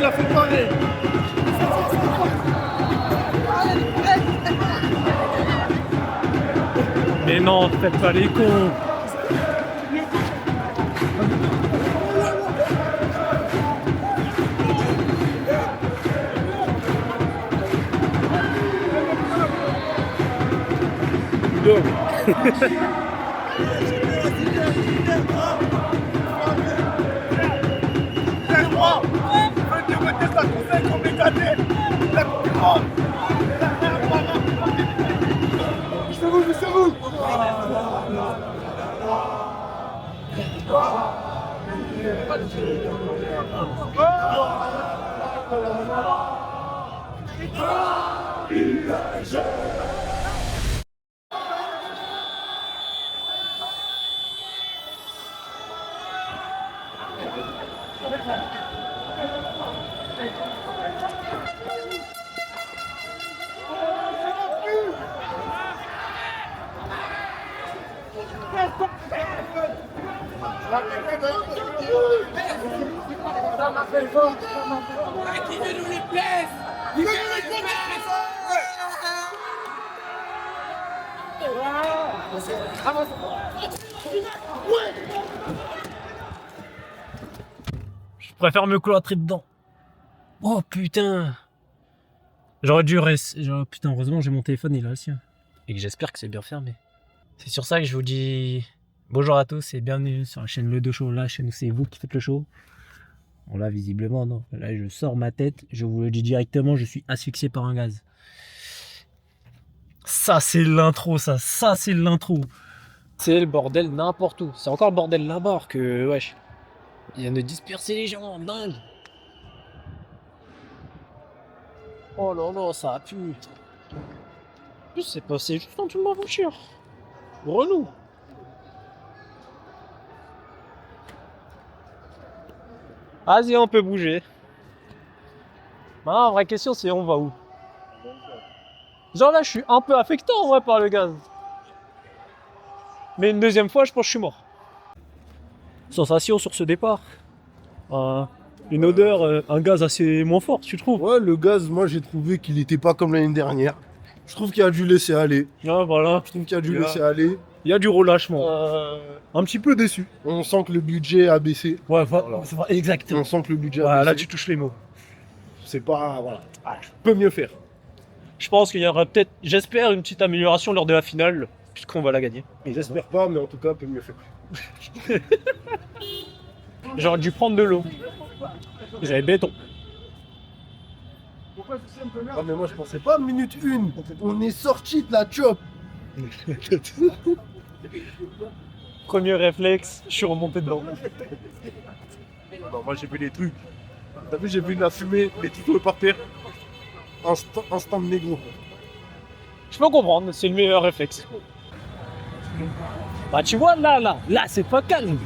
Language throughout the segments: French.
a fait pareil. Mais non, faites pas les cons. Qui veut nous les places? Qui veut nous les places? Je préfère me cloîtrer dedans. Oh putain. J'aurais dû rester. Putain, heureusement j'ai mon téléphone, il est là aussi. Et que j'espère que c'est bien fermé. C'est sur ça que je vous dis bonjour à tous et bienvenue sur la chaîne Le Deux Show. La chaîne où c'est vous qui faites le show. Bon là visiblement non. Là je sors ma tête, je vous le dis directement, je suis asphyxié par un gaz. Ça c'est l'intro, ça c'est l'intro. C'est le bordel n'importe où. C'est encore le bordel là-bas que wesh. Il vient de disperser les gens, dingue. Oh là là, ça a pu. En plus c'est passé juste en dessous de ma voiture. Relou. Vas-y, on peut bouger. Maintenant, la vraie question, c'est on va où? Genre là, je suis un peu affecté en vrai par le gaz. Mais une deuxième fois, je pense que je suis mort. Sensation sur ce départ. Une odeur, un gaz assez moins fort, tu trouves? Ouais, le gaz, moi j'ai trouvé qu'il était pas comme l'année dernière. Je trouve qu'il a dû laisser aller. Ah voilà. Je trouve qu'il a dû laisser aller. Il y a du relâchement. Un petit peu déçu. On sent que le budget a baissé. Ouais, c'est vrai, exactement. On sent que le budget a Voilà, baissé. là tu touches les mots. C'est pas... Voilà. Je peux mieux faire. Je pense qu'il y aura peut-être, j'espère, une petite amélioration lors de la finale, puisqu'on va la gagner. J'espère pas, mais en tout cas, peut mieux faire. J'aurais dû prendre de l'eau. J'avais béton. Ah, mais moi je pensais pas minute 1. On est sorti de la chop. Premier réflexe, je suis remonté dedans. Non, moi j'ai vu les trucs. T'as vu, j'ai vu de la fumée, les titres par terre. Instant de négro. Je peux comprendre, c'est le meilleur réflexe. Bah tu vois, là, c'est pas calme.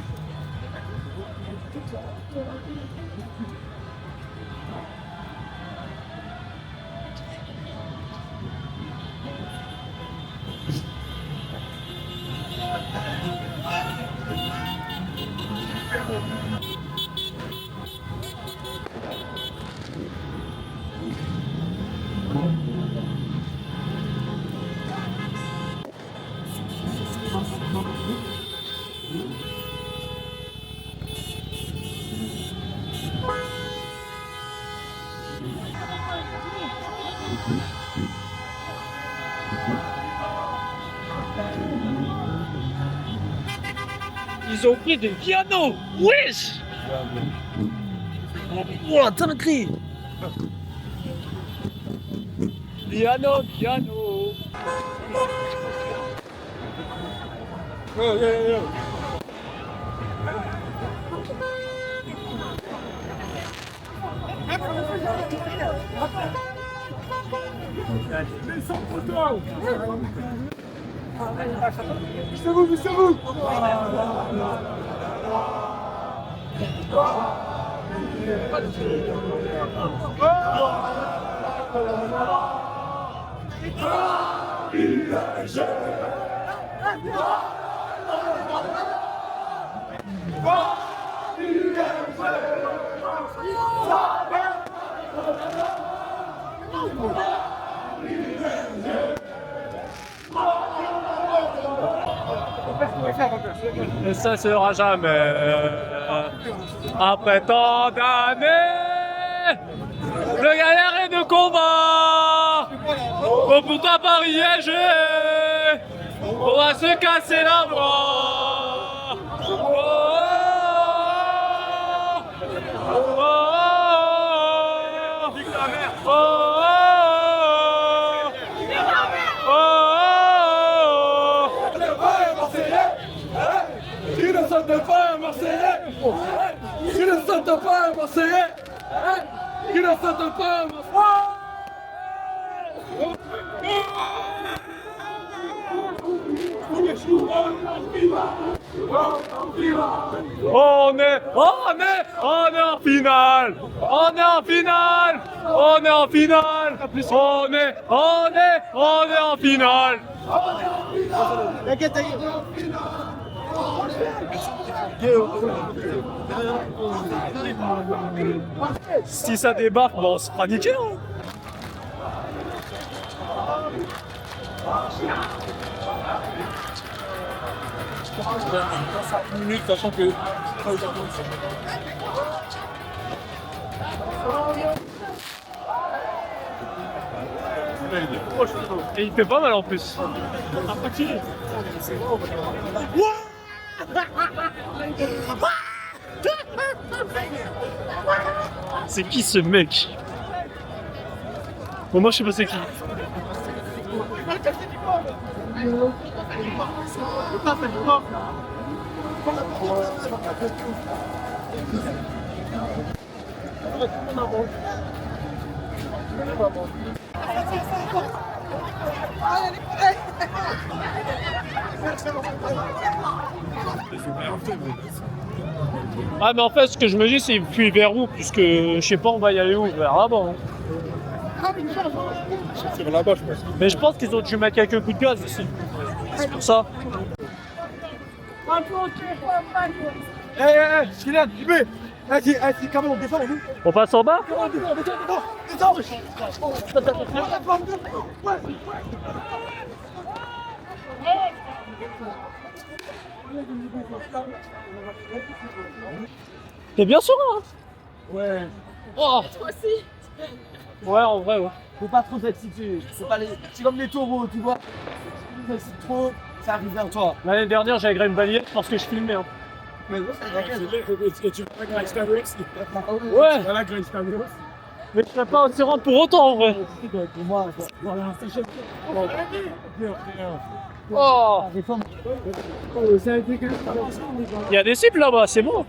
Ils ont pris des pianos. Wesh. Oh, dinguerie. Piano. C'est vous. Et ça sera jamais. Après tant d'années de galère et de combat, pour toi Paris est joué, on va se casser la bras. Qui ne saute pas un Marseillais? Qui ne saute pas un Marseillais? Qui ne saute pas un Marseillais? On est en finale! On est en finale! On est en finale! On est en finale! Si ça débarque, bon, on se fera niquer, hein. Dans 5 minutes, sachant que. Et il fait pas mal en plus. C'est qui ce mec? Bon, moi je sais pas c'est qui. Ah mais en fait ce que je me dis c'est puis vers où, puisque je sais pas on va y aller où, vers là-bas. Hein. C'est là-bas, je pense. Mais je pense qu'ils ont dû mettre quelques coups de gaz aussi. C'est pour ça. Kylian, JB, vas-y, quand même, on descend, nous. On passe en bas? T'es bien sûr hein? Ouais. Oh. Toi aussi. Ouais en vrai ouais. Faut pas trop t'exciter. C'est comme les taureaux, tu vois. Si tu t'excites trop, ça arrive vers toi. L'année dernière j'ai agréé une balayette parce que je filmais. Hein. Mais ouais, c'est la gueule. Et tu vas avec l'expérience. Ouais. Voilà, avec l'expérience. Mais je serais pas aussi rendre pour autant en vrai. Pour moi, voilà, c'est chef. Oh. Il y a des cibles là-bas, c'est bon.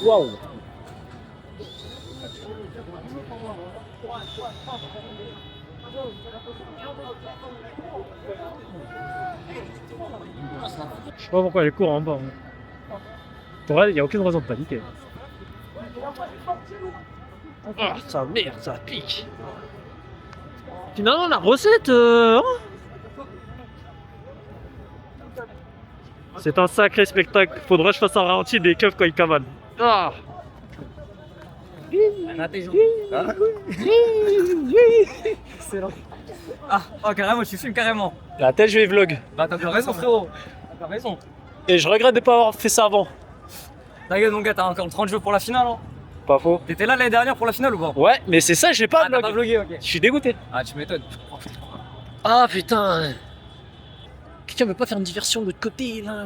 Waouh. Je sais pas pourquoi elle court en bas. Pour elle, il n'y a aucune raison de paniquer. Ah, ça merde, ça pique. Finalement, la recette, hein. C'est un sacré spectacle. Faudrait que je fasse un ralenti des keufs quand ils cavalent. Ah. Excellent. Ah, oh, carrément, tu filmes carrément. La tête, je vais vlog. Bah, t'as raison, frérot. T'as raison. Et je regrette de pas avoir fait ça avant. Ta gueule, mon gars, t'as encore 30 jours pour la finale. Hein. Pas faux. T'étais là l'année dernière pour la finale ou pas? Ouais, mais c'est ça, j'ai pas Ah, t'as pas vlogué. vlogué, ok. Je suis dégoûté. Ah, tu m'étonnes. Ah putain. Quelqu'un veut pas faire une diversion de l'autre côté là?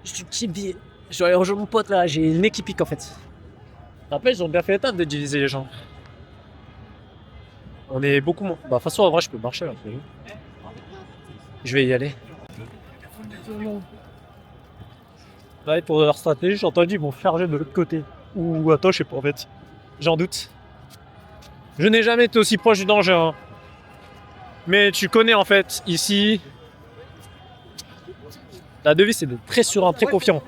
Je dois aller rejoindre mon pote là, j'ai une équipique en fait. Après, ils ont bien fait l'étape de diviser les gens. On est beaucoup moins. Bah, de toute façon, en vrai, je peux marcher là. Je vais y aller. Là, pour leur stratégie, j'ai entendu, ils vont charger de l'autre côté. Ou attends, je sais pas en fait. J'en doute. Je n'ai jamais été aussi proche du danger. Hein. Mais tu connais en fait, ici. La devise, c'est d'être très serein, très confiant.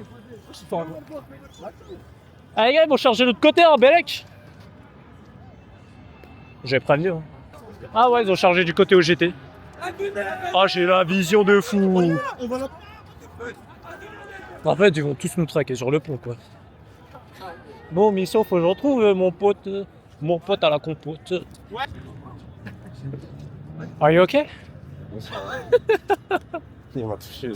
Ah, les gars, ils vont charger de l'autre côté, hein, Bellec. J'ai prévenu. Hein. Ah ouais, ils ont chargé du côté OGT. Ah, j'ai la vision de fou. En fait, ils vont tous nous traquer sur le pont, quoi. Bon, Misso, faut que je retrouve mon pote à la compote. Are you okay? Il m'a touché.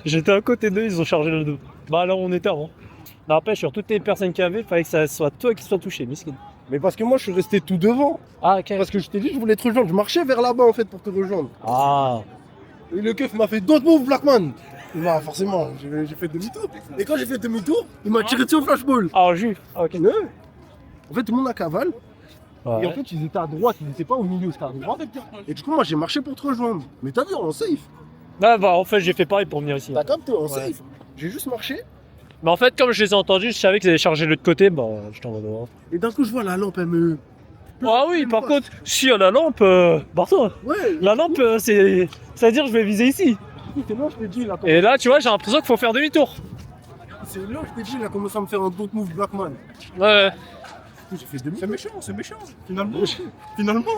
J'étais à côté d'eux, ils ont chargé le dos. Bah là, on était avant. N'empêche, sur toutes les personnes qui avaient, il fallait que ça soit toi qui sois touché, miskin. Mais parce que moi, je suis resté tout devant. Ah, ok. Parce que je t'ai dit, je voulais te rejoindre. Je marchais vers là-bas, en fait, pour te rejoindre. Ah. Et le keuf m'a fait don't move, Blackman. Bah, forcément, j'ai fait demi-tour. Et quand j'ai fait demi-tour, il m'a tiré dessus au flashball. Ah, juif. Ah, ok. Ouais. En fait, tout le monde a cavale. Ouais. Et en fait, ils étaient à droite, ils n'étaient pas au milieu, c'était à droite. Et du coup, moi, j'ai marché pour te rejoindre. Mais t'as vu, en safe. Ah, bah, en fait, j'ai fait pareil pour venir ici. T'as capté, en Ouais. safe. J'ai juste marché. Mais en fait, comme je les ai entendus, je savais qu'ils allaient charger de l'autre côté, bah, je t'en vais voir. Et d'un coup, je vois la lampe, elle me. Ah oui, par contre, si à la lampe, pardon, Ouais. la lampe, c'est-à-dire que je vais viser ici. C'est là, je t'ai dit, il a Et là, tu vois, j'ai l'impression qu'il faut faire demi-tour. C'est là, je t'ai dit, il a commencé à me faire un don't move, Blackman. Ouais. J'ai fait demi. C'est méchant, c'est méchant. Finalement. Finalement.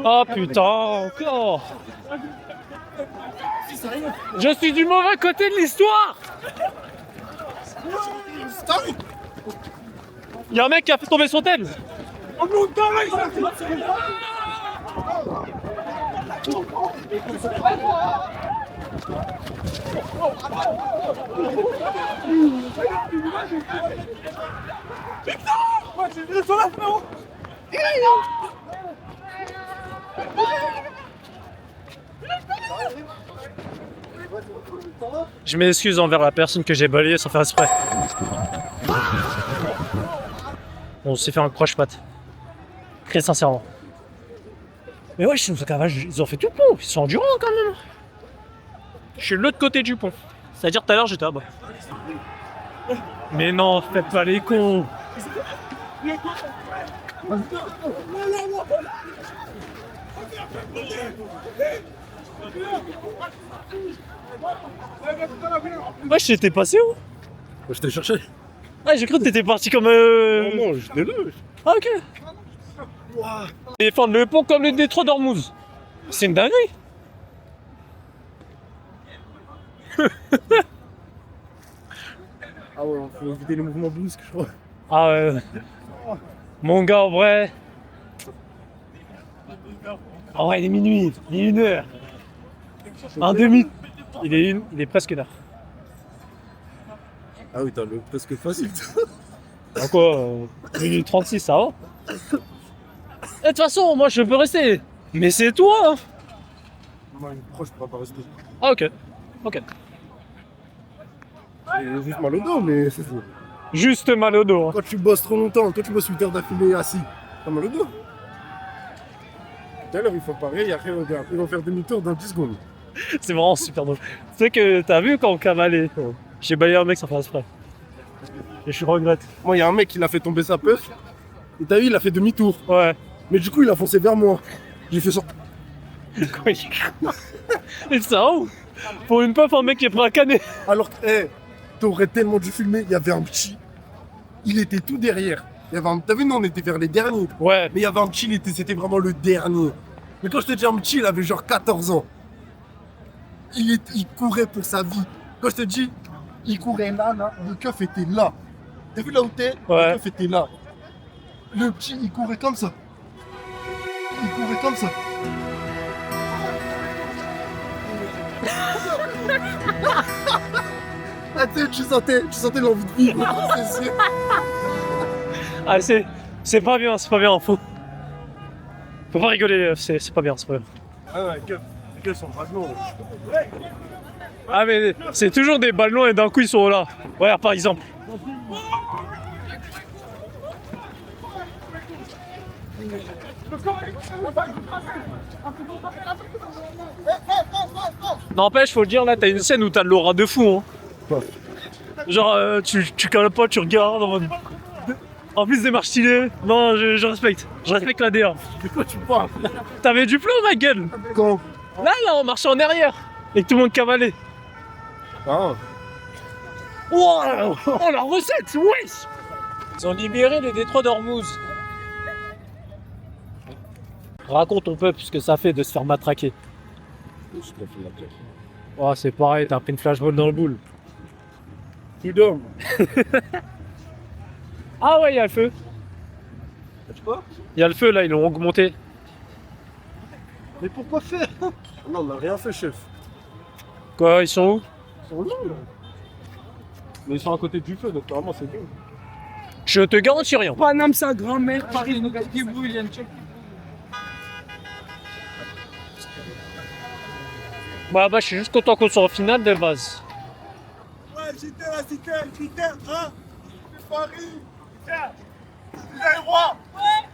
Oh putain, encore. Je suis du mauvais côté de l'histoire. Il y a un mec qui a fait tomber son thème. Je m'excuse envers la personne que j'ai balayée sans faire exprès. On s'est fait un croche-patte. Très sincèrement. Mais ouais, ils ont fait tout le pont. Ils sont endurants quand même. Je suis de l'autre côté du pont. C'est-à-dire tout à l'heure j'étais là-bas. Mais non, faites pas les cons. Ouais, j'étais passé où? Je t'ai cherché. Ah, j'ai cru que t'étais parti comme. Non, j'étais là. Ah, ok. Défendre le pont comme le détroit d'Ormuz. C'est une dinguerie. Ah ouais, faut éviter les mouvements brusques, je crois. Ah ouais. Mon gars, en vrai. En vrai, il est minuit. Il est 1h. Un demi. Il est presque 1h. Ah oui, t'as le presque facile. À quoi 1h36, ça va. De toute façon, moi je peux rester. Mais c'est toi, hein. Moi, une proche, je pourrais pas rester. Ah, ok. Ok. J'ai juste mal au dos, mais c'est tout. Juste mal au dos. Hein. Quand tu bosses trop longtemps, quand tu bosses 8 heures d'affilée assis, t'as mal au dos. Tout à l'heure, ils font pareil, après, regarde, ils vont faire demi-tour dans 10 secondes. C'est vraiment super drôle. Tu sais que t'as vu quand on cavalait, j'ai balayé un mec sans faire exprès. Et je regrette. Moi, il y a un mec qui l'a fait tomber sa puff. Et t'as vu, il a fait demi-tour. Ouais. Mais du coup, il a foncé vers moi. J'ai fait ça. Et ça, oh, pour une puff, un mec qui est prêt à canner. Alors que, t'aurais tellement dû filmer, il y avait un petit. Il était tout derrière. Il y avait un... T'as vu, nous, on était vers les derniers. Ouais. Mais il y avait un petit, c'était vraiment le dernier. Mais quand je te dis un petit, il avait genre 14 ans. Il courait pour sa vie. Quand je te dis, il courait là, le keuf était là. T'as vu là où t'es? Ouais. Le keuf était là. Le petit, il courait comme ça. Il courait comme ça. Ah, tu sentais l'envie de vivre, c'est sûr. Ah, c'est pas bien, faut pas rigoler, c'est pas bien, c'est pas bien. Ah ouais, keuf sont ballons. Ah, mais c'est toujours des ballons et d'un coup ils sont là. Ouais, par exemple. N'empêche, faut le dire, là, t'as une scène où t'as de l'aura de fou. Hein. Quoi? Genre, tu cales pas, tu regardes. En plus des marches stylées. Non, je respecte. Je respecte la DA. De quoi tu parles? T'avais du flow, ma gueule. Quand? Là, on marchait en arrière. Et que tout le monde cavalait. Ah. Wow. Oh, la recette, wesh. Ils ont libéré le détroit d'Ormuz. Raconte un peu ce que ça fait de se faire matraquer. Oh, c'est pareil, t'as pris une flashball dans le boule. Tu dors. Ah ouais, il y a le feu. Quoi? Il y a le feu là, ils l'ont augmenté. Mais pourquoi faire? Non, on n'a rien fait, chef. Quoi, ils sont où? Ils sont là. Mais ils sont à côté du feu, donc normalement c'est bon. Je te garantis rien. Paname, sa grand-mère, Paris, nous gagne vous, il y a une check. Bah, je suis juste content qu'on soit en finale de base. Ouais, j'étais là, c'était hein? C'est Paris. Tiens, les rois,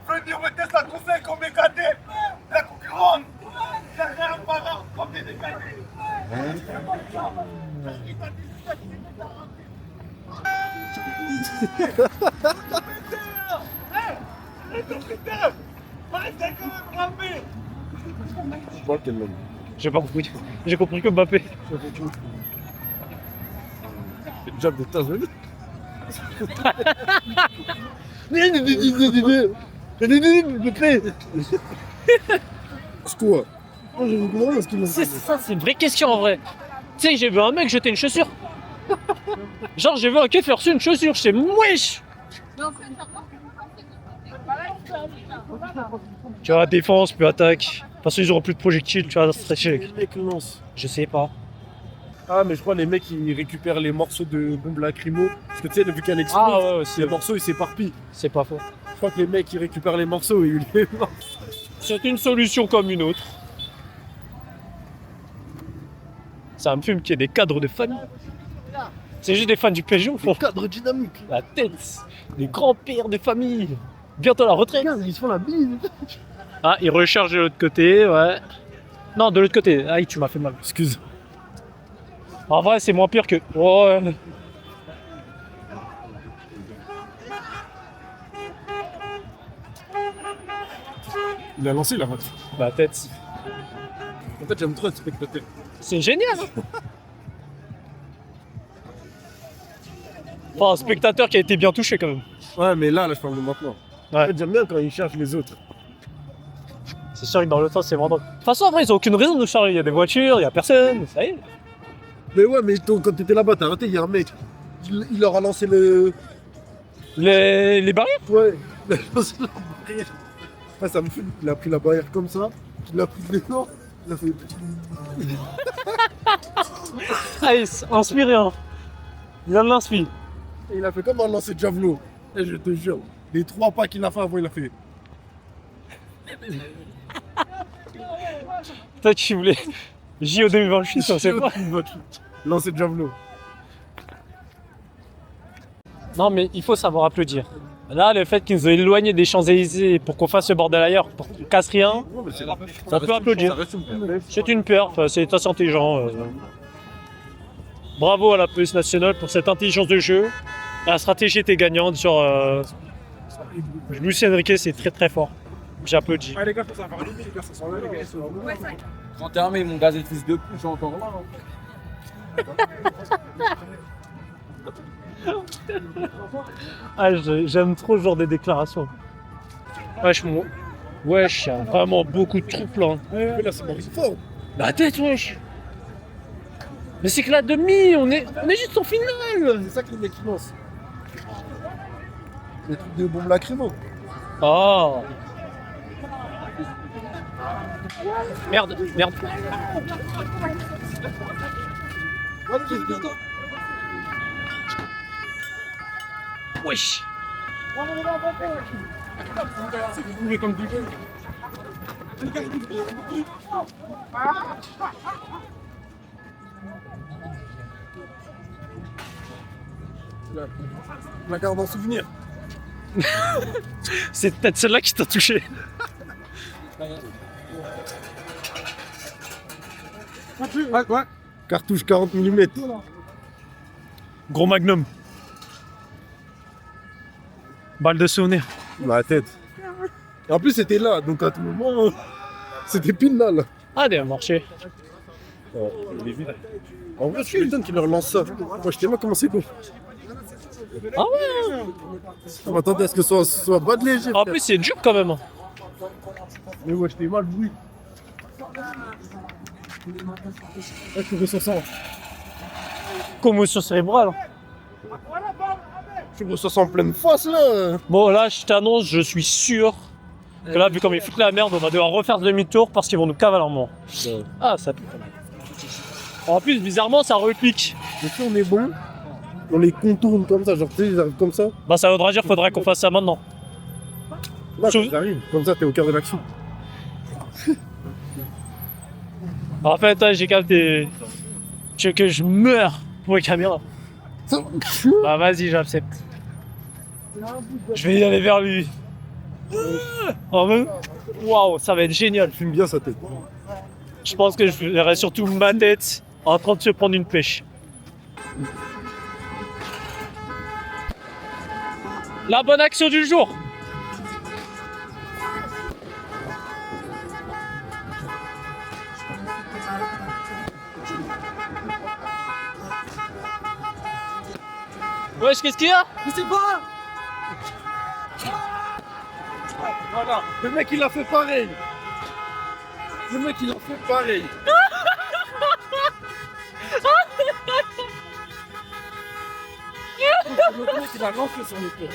venir me tester la conseil comme éclaté. La concurrente. C'est rien par an, comme des décalés. Je vois quel nom. J'ai pas compris. J'ai compris que Mbappé. C'est le job des États-Unis. C'est quoi? C'est ça, c'est une vraie question en vrai. Tu sais, j'ai vu un mec jeter une chaussure. Genre, j'ai vu un keuf faire reçu une chaussure. Je sais, wesh! Tu vois, défense, puis attaque. Parce qu'ils auront plus de projectiles, tu vas stretcher. Les mecs lancent. Je sais pas. Ah, mais je crois les mecs ils récupèrent les morceaux de bombes lacrymo. Parce que tu sais, vu qu'elle explose, Ah ouais, aussi. les morceaux ils s'éparpillent. C'est pas faux. Je crois que les mecs ils récupèrent les morceaux et ils les lancent. C'est une solution comme une autre. C'est un film qui est des cadres de famille. C'est juste des fans du PSG au fond. Cadre dynamique. La tête, les grands-pères de famille. Bientôt la retraite. Regarde, ils se font la bise. Ah, ils rechargent de l'autre côté, ouais. Non, de l'autre côté. Aïe, tu m'as fait mal. Excuse. En vrai, c'est moins pire que. Oh, ouais. Il a lancé la raté. La tête. En fait, j'aime trop être spectateur. C'est génial. Hein. Enfin, un spectateur qui a été bien touché quand même. Ouais, mais là, je parle de maintenant. Ouais. En fait, j'aime bien quand ils cherchent les autres. C'est sûr que dans le temps, c'est vraiment drôle. De toute façon, en vrai, ils ont aucune raison de nous charger. Il y a des voitures, il y a personne. Ça y est. Mais ouais, mais quand t'étais là-bas, t'as arrêté, il y a un mec. Il leur a lancé le. Les barrières. Ouais, il a lancé la barrière. Ouais, ça me fait. Il a pris la barrière comme ça. Il a pris l'élan. Il a fait. Allez, inspiré, hein. Il vient de l'inspire. Et il a fait comme un lancer de javelot. Et je te jure, les 3 pas qu'il a fait avant, il a fait. Toi, tu voulais. JO 2028, on sait pas. Lancer de javelot. Non, mais il faut savoir applaudir. Là, le fait qu'ils nous ont éloignés des Champs-Élysées pour qu'on fasse ce bordel ailleurs, pour qu'on casse rien, ça peut applaudir. C'est une peur, c'est assez intelligent. Bravo à la police nationale pour cette intelligence de jeu. La stratégie était gagnante sur Luis Enrique, c'est très très fort. J'applaudis. Ah, les gars, ça va arriver, les gars, ça s'en va, les gars. Quand t'es armé, mon gaz est fils de pute, je suis encore là. Ah, j'aime trop ce genre de déclarations. Wesh, wesh, y a vraiment beaucoup de troupes là. Mais là, c'est Maurice fort. La tête, wesh. Mais c'est que la demi, on est juste en finale. C'est ça que les mecs qui lancent. Les trucs de bombes lacrymo. Oh. Merde. Wesh. Vous voulez comme du jeu. La garde en souvenir. C'est peut-être celle-là qui t'a touché. Ouais. Cartouche 40 mm. Gros magnum. Balle de souvenir. La tête. Et en plus, c'était là, donc à tout moment, c'était pile là. Ah, des marchés. Il est vide. En vrai, je m'étonne qu'il leur lance ça. Moi, je sais pas comment c'est bon. Ah ouais. On m'attendait à ce que ce soit bas de léger. En plus, c'est dur quand même. Mais ouais, je fais mal le bruit. Là, je ressens ça. Commotion cérébrale. Je ressens ça en pleine face là. Bon, là, je t'annonce, je suis sûr que là, vu comme ils foutent la merde, on va devoir refaire demi-tour parce qu'ils vont nous cavaler en mort. Ouais. Ah, ça pue. En plus, bizarrement, ça repique. Mais si on est bon, on les contourne comme ça, genre tu sais, ils arrivent comme ça. Bah, ça voudra dire qu'il faudrait qu'on fasse ça maintenant. Là, Je- ils arrivent. Comme ça, t'es au cœur de l'action. En fait, ouais, j'ai capté. Tu veux que je meure pour les caméras? Bah, vas-y, j'accepte. Je vais y aller vers lui. En même, waouh, ça va être génial. Fume bien sa tête. Je pense que je verrai surtout ma tête en train de se prendre une pêche. La bonne action du jour. Wesh, qu'est-ce qu'il y a? Je sais pas. Voilà, le mec il a fait pareil. Le mec il a fait pareil. Le mec il a lancé son épée.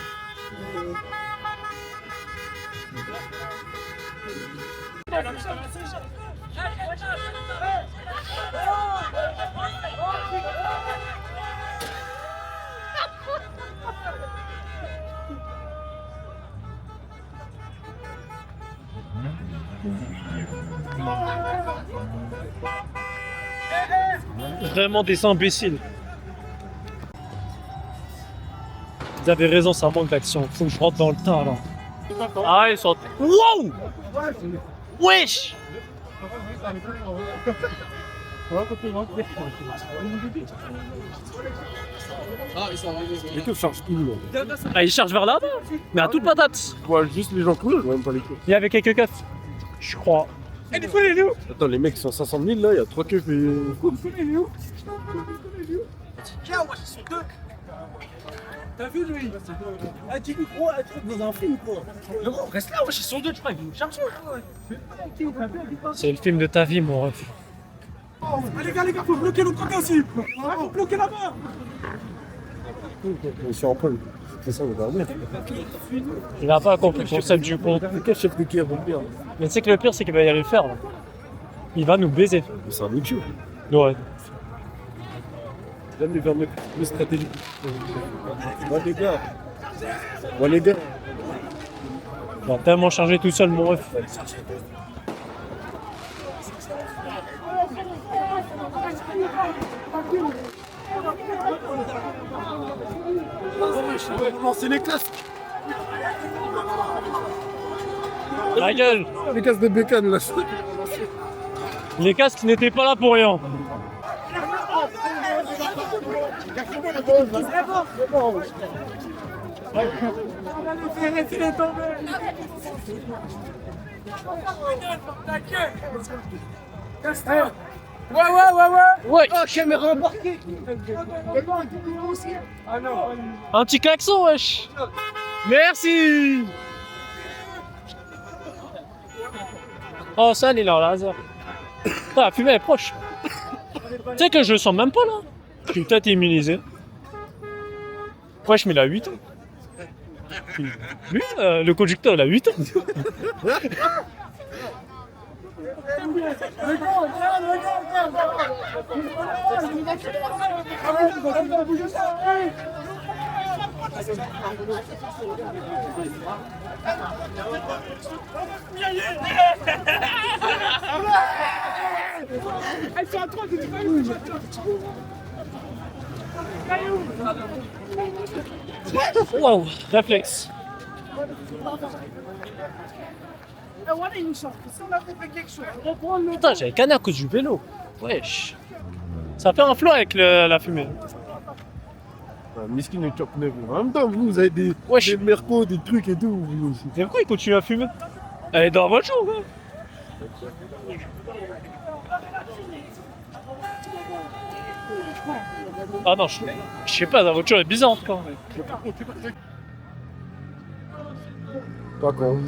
Vraiment des imbéciles. Vous avez raison, ça manque d'action. Faut que je rentre dans le tas là. Ah, ils sont. Wow! Wesh! Les keufs chargent tout là. Ah, ils chargent vers là-bas? Mais à toute patate! Ouais, juste les gens courir, même pas les keufs. Il y avait quelques keufs. Je crois. Attends, les mecs ils sont 500 000 là, il y a 3 keufs et. T'as vu lui? Ah, tu lui crois un truc dans un film quoi? Non, reste là, wesh, ils sont deux, tu crois, ils vont nous chercher. C'est le film de ta vie, mon ref. Allez, les gars, faut bloquer l'autre côté aussi. Faut bloquer là-bas. Je suis en pôle. C'est ça, on va dormir. Il n'a pas compris le concept du pont. Quel chef de qui va bien? Mais tu sais que le pire, c'est qu'il va y aller le faire. Là. Il va nous baiser. C'est un YouTube. Ouais. Jamais vers le stratégie. Ouais les gars. Ouais les gars. Il va tellement charger tout seul, mon ref. C'est les classes. La gueule! Les classes de bécane là. Les casques n'étaient pas là pour rien. Ouais! Oh, caméra embarquée. Un petit klaxon, wesh! Merci! Oh, ça, il est là, laser. Putain, la fumée est proche. Tu sais que je le sens même pas là. Je suis peut-être immunisé. Wesh, mais il a 8 ans. Lui, le conducteur, il a 8 ans. Waouh, réflexe. Putain, j'avais canné à cause du vélo. Wesh. Ça fait un flot avec la fumée. Miskin et top 9. En même temps, vous avez des mercos, des trucs et tout. Vous aussi. Mais pourquoi il continue à fumer? Elle est dans la voiture, quoi. Ah non, je sais pas, la voiture est bizarre quand même. Pas con.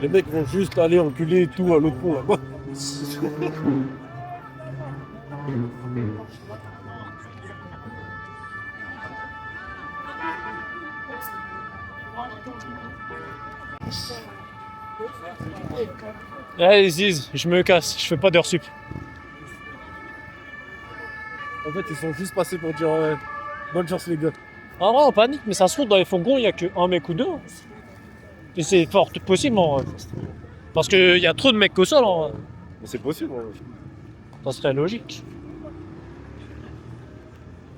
Les mecs vont juste aller enculer tout à l'autre pont là-bas. Allez, Ziz, je me casse, je fais pas d'heures sup. En fait, ils sont juste passés pour dire bonne chance les gars. En vrai, on panique, mais ça se trouve, dans les fourgons, il n'y a qu'un mec ou deux. Et c'est fort possible, en vrai. Parce qu'il y a trop de mecs au sol, en vrai. Mais c'est possible. Ça serait logique.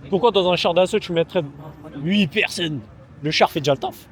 Pourquoi dans un char d'assaut, tu mettrais 8 personnes? Le char fait déjà le taf.